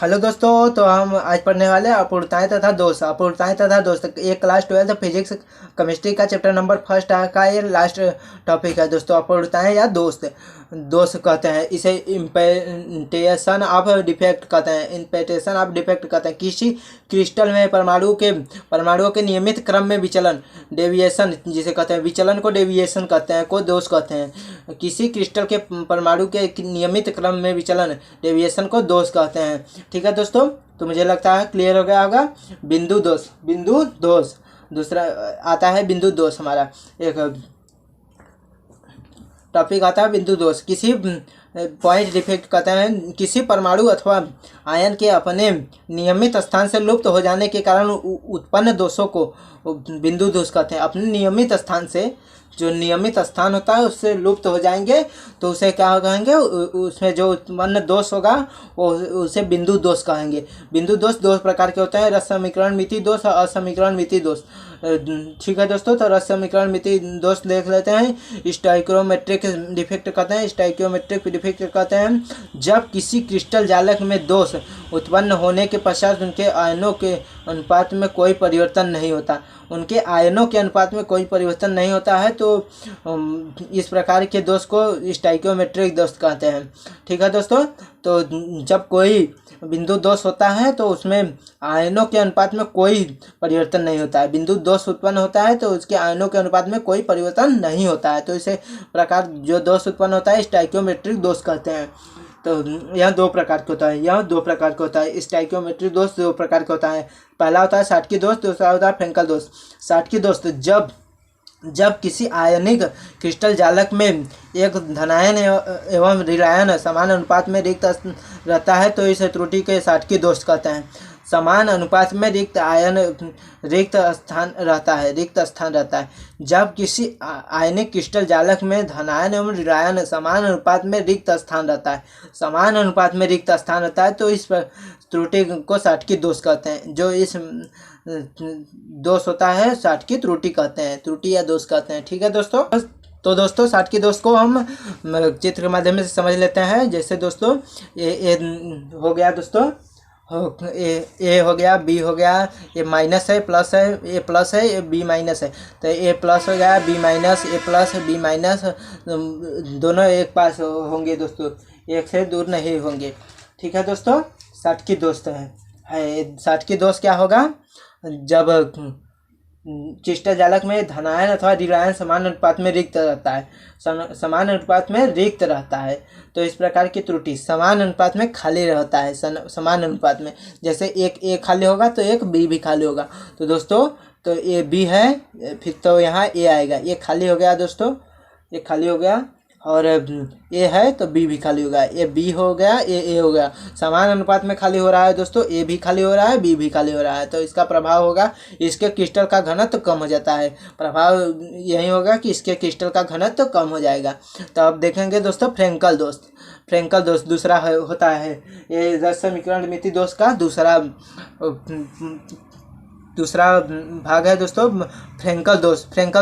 Hello दोस्तों, तो हम आज पढ़ने वाले हैं अपूर्णताएं तथा दोष। अपूर्णताएं तथा दोष ये क्लास 12 फिजिक्स केमिस्ट्री का चैप्टर नंबर फर्स्ट का ये लास्ट टॉपिक है दोस्तों। अपूर्णताएं या दोष दोष कहते हैं इसे। इम्पेटेशन ऑफ डिफेक्ट कहते हैं। इम्पेटेशन ऑफ डिफेक्ट कहते हैं किसी क्रिस्टल में परमाणुओं के नियमित क्रम में विचलन, डेविएशन जिसे कहते हैं, विचलन को डेविएशन कहते हैं, को दोष कहते हैं। किसी क्रिस्टल के परमाणु के नियमित क्रम में विचलन, डेविएशन को दोष कहते हैं। ठीक है दोस्तों, तो मुझे लगता है क्लियर हो गया होगा। बिंदु दोष दूसरा आता है। बिंदु दोष हमारा एक टॉपिक आता है। बिंदु दोष किसी पॉइंट डिफेक्ट कहते हैं किसी परमाणु अथवा आयन के अपने नियमित स्थान से लुप्त हो जाने के कारण उत्पन्न दोषों को बिंदु दोष कहते हैं। अपने नियमित स्थान से, जो नियमित स्थान होता है उससे लुप्त हो जाएंगे तो उसे क्या कहेंगे, उसमें जो उत्पन्न दोष होगा वो उसे बिंदु दोष कहेंगे। बिंदु दोष दो प्रकार के होते हैं, रस समीकरण मिति दोष और असमीकरण मिति दोष। ठीक है दोस्तों, तो रस समीकरण मिति दोष देख लेते हैं। स्टोइकियोमेट्रिक डिफेक्ट कहते हैं। स्टोइकियोमेट्रिक डिफेक्ट कहते हैं जब किसी क्रिस्टल जालक में दोष उत्पन्न होने के पश्चात उनके आयनों के अनुपात में कोई परिवर्तन नहीं होता। उनके आयनों के अनुपात में कोई परिवर्तन नहीं होता है तो इस प्रकार के दोष को स्टोइकियोमेट्रिक दोष कहते हैं। ठीक है दोस्तों, तो जब कोई बिंदु दोष होता है तो उसमें आयनों के अनुपात में कोई परिवर्तन नहीं होता है। बिंदु दोष उत्पन्न होता है तो उसके आयनों के अनुपात में कोई परिवर्तन नहीं होता है, तो इसे प्रकार जो दोष उत्पन्न होता है स्टोइकियोमेट्रिक दोष कहते हैं। तो यह दो प्रकार का होता है। स्टोइकियोमेट्रिक दोष दो प्रकार का होता है। पहला होता है शाटकी दोष, दूसरा होता है फ्रेंकल दोष। शाटकी दोष जब किसी आयनिक क्रिस्टल जालक में एक धनायन एवं ऋणायन समान अनुपात में रिक्त रहता है तो इस त्रुटि के शाटकी दोष कहते हैं। समान अनुपात में रिक्त स्थान रहता है। जब किसी आयनिक क्रिस्टल जालक में धनायन एवं ऋणायन समान अनुपात में रिक्त स्थान रहता है तो इस त्रुटि को शाटकी दोष कहते हैं। जो इस दोष होता है शाटकी त्रुटि कहते हैं, त्रुटि या दोष कहते हैं। ठीक है दोस्तों, तो दोस्तों शाटकी दोष को हम चित्र के माध्यम से समझ लेते हैं। जैसे दोस्तों ए हो गया दोस्तों, ए हो गया, बी हो गया, ए माइनस है, प्लस है, ए प्लस है, ए बी माइनस है, तो ए प्लस हो गया, बी माइनस, ए प्लस, बी माइनस, दोनों एक पास होंगे दोस्तों, एक से दूर नहीं होंगे। ठीक है दोस्तों, शाटकी दोष है। शाटकी दोष क्या होगा, जब क्रिस्टल जालक में धनायन अथवा ऋणायन समान अनुपात में रिक्त रहता है तो इस प्रकार की त्रुटि समान अनुपात में खाली रहता है। समान अनुपात में, जैसे एक ए खाली होगा तो एक बी भी खाली होगा। तो दोस्तों तो ए बी है, फिर तो यहाँ ए आएगा, ये खाली हो गया दोस्तों, ये खाली हो गया, और ए है तो बी भी खाली होगा, ए बी हो गया, ए हो गया। समान अनुपात में खाली हो रहा है दोस्तों, ए भी खाली हो रहा है, बी भी खाली हो रहा है, तो इसका प्रभाव होगा इसके क्रिस्टल का घनत्व कम हो जाता है। प्रभाव यही होगा कि इसके क्रिस्टल का घनत्व कम हो जाएगा। तो अब देखेंगे दोस्तों फ्रेंकल दोष दूसरा होता है। ये रस समीकरण मिति दोष का दूसरा भाग है दोस्तों, फ्रेंकल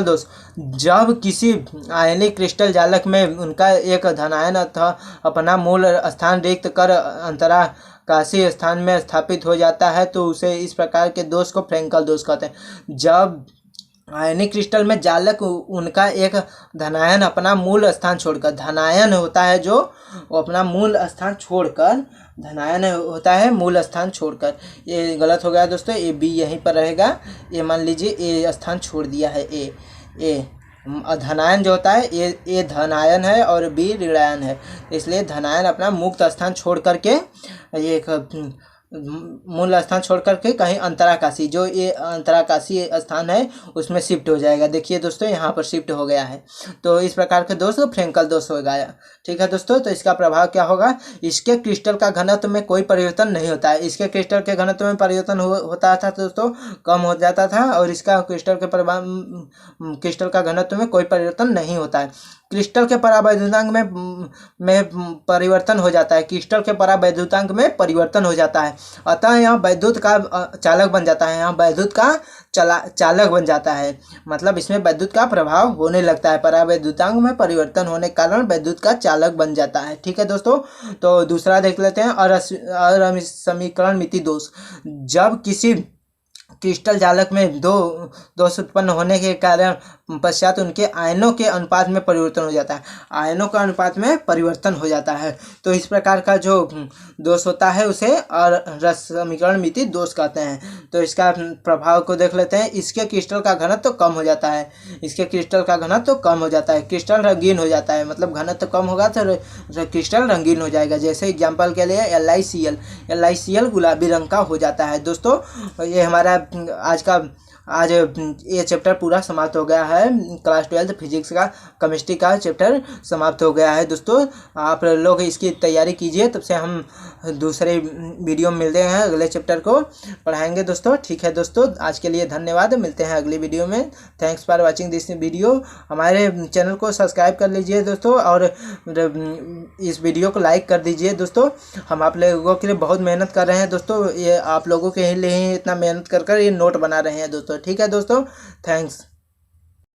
दोष। जब किसी आयनिक क्रिस्टल जालक में उनका एक धनायन अथवा अपना मूल स्थान रिक्त कर अंतराकाशीय स्थान में स्थापित हो जाता है तो उसे इस प्रकार के दोष को फ्रेंकल दोष कहते हैं। जब आयनिक क्रिस्टल में जालक उनका एक धनायन अपना मूल स्थान छोड़कर, धनायन होता है जो अपना मूल स्थान छोड़कर, धनायन होता है मूल स्थान छोड़कर। ये गलत हो गया दोस्तों, ए बी यहीं पर रहेगा। ये मान लीजिए ए स्थान छोड़ दिया है, ए धनायन जो होता है ए धनायन है और बी ऋणायन है, इसलिए धनायन अपना मुक्त स्थान छोड़ करके ये मूल स्थान छोड़ करके कहीं अंतराकाशी, जो ये अंतराकाशी स्थान है उसमें शिफ्ट हो जाएगा। देखिए दोस्तों यहाँ पर शिफ्ट हो गया है, तो इस प्रकार के दोष फ्रेंकल दोष हो गया। ठीक है दोस्तों, तो इसका प्रभाव क्या होगा, इसके क्रिस्टल का घनत्व में कोई परिवर्तन नहीं होता है। इसके क्रिस्टल के घनत्व में परिवर्तन होता था दोस्तों, कम हो जाता था, और इसका क्रिस्टल का घनत्व में कोई परिवर्तन नहीं होता है। क्रिस्टल के परावैद्युतांक परिवर्तन हो जाता है, क्रिस्टल के परावैद्युतांक में परिवर्तन हो जाता है। अतः यह वैद्युत का चालक बन जाता है, यहाँ वैद्युत का चालक बन जाता है, मतलब इसमें वैद्युत का प्रभाव होने लगता है। परावैद्युतांक में परिवर्तन होने के कारण वैद्युत का चालक बन जाता है। ठीक है दोस्तों, तो दूसरा देख लेते हैं, असमीकरण मिति दोष। जब किसी क्रिस्टल जालक में दो दोष उत्पन्न होने के कारण पश्चात उनके आयनों के अनुपात में परिवर्तन हो जाता है, आयनों का अनुपात में परिवर्तन हो जाता है। तो इस प्रकार का जो दोष होता है उसे असमीकरण मिति दोष कहते हैं। तो इसका प्रभाव को देख लेते हैं। इसके क्रिस्टल का घनत्व तो कम हो जाता है, इसके क्रिस्टल का घनत्व तो कम हो जाता है, क्रिस्टल रंगीन हो जाता है, मतलब घनत्व कम होगा तो क्रिस्टल रंगीन हो जाएगा। जैसे एग्जाम्पल के लिए LiCl गुलाबी रंग का हो जाता है। दोस्तों ये हमारा आज ये चैप्टर पूरा समाप्त हो गया है। क्लास 12 फिजिक्स का केमिस्ट्री का चैप्टर समाप्त हो गया है। दोस्तों आप लोग इसकी तैयारी कीजिए, तब से हम दूसरे वीडियो में मिलते हैं, अगले चैप्टर को पढ़ाएंगे दोस्तों। ठीक है दोस्तों, आज के लिए धन्यवाद, मिलते हैं अगली वीडियो में। Thanks for watching this video. हमारे चैनल को सब्सक्राइब कर लीजिए दोस्तों, और इस वीडियो को लाइक कर दीजिए दोस्तों। हम आप लोगों के लिए बहुत मेहनत कर रहे हैं दोस्तों, ये आप लोगों के लिए ही इतना मेहनत कर ये नोट बना रहे हैं दोस्तों। ठीक है दोस्तों, थैंक्स।